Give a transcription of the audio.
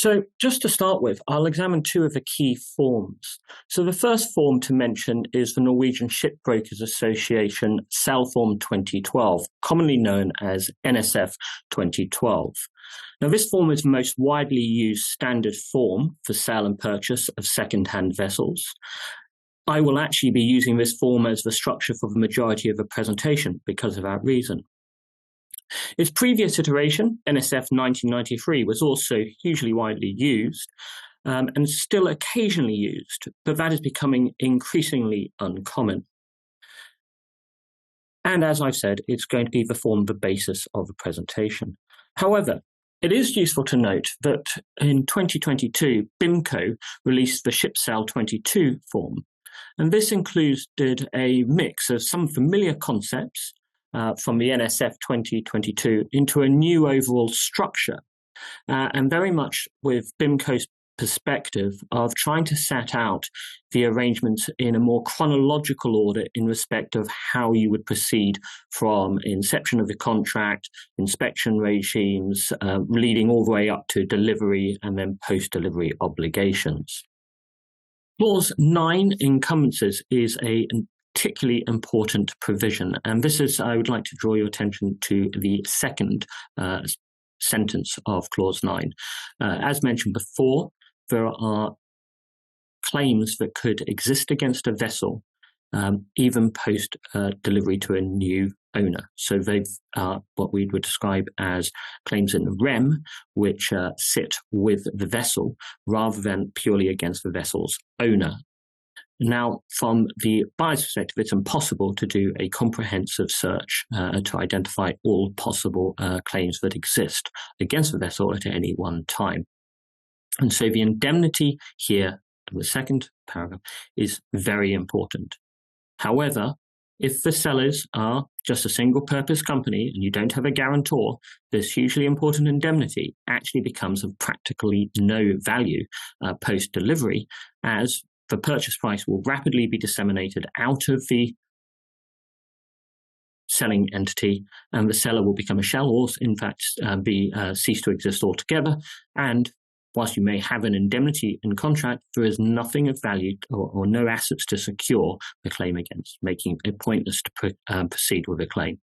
So just to start with, I'll examine two of the key forms. So the first form to mention is the Norwegian Shipbrokers Association Sal Form 2012, commonly known as NSF 2012. Now, this form is the most widely used standard form for sale and purchase of second-hand vessels. I will actually be using this form as the structure for the majority of the presentation because of that reason. Its previous iteration, NSF 1993, was also hugely widely used and still occasionally used, but that is becoming increasingly uncommon. And as I've said, it's going to be the form the basis of the presentation. However, it is useful to note that in 2022, BIMCO released the ShipSal 22 form, and this included a mix of some familiar concepts from the NSF 2022 into a new overall structure, and very much with BIMCO's perspective of trying to set out the arrangements in a more chronological order in respect of how you would proceed from inception of the contract, inspection regimes, leading all the way up to delivery and then post-delivery obligations. Clause 9, encumbrances, is a particularly important provision, and this is, I would like to draw your attention to the second sentence of Clause 9. As mentioned before, there are claims that could exist against a vessel even post delivery to a new owner. So they are what we would describe as claims in rem, which sit with the vessel rather than purely against the vessel's owner. Now, from the buyer's perspective, it's impossible to do a comprehensive search to identify all possible claims that exist against the vessel at any one time. And so the indemnity here, the second paragraph, is very important. However, if the sellers are just a single-purpose company and you don't have a guarantor, this hugely important indemnity actually becomes of practically no value post-delivery, as the purchase price will rapidly be disseminated out of the selling entity, and the seller will become a shell, or in fact cease to exist altogether. And whilst you may have an indemnity in contract, there is nothing of value or no assets to secure the claim against, making it pointless to proceed with a claim.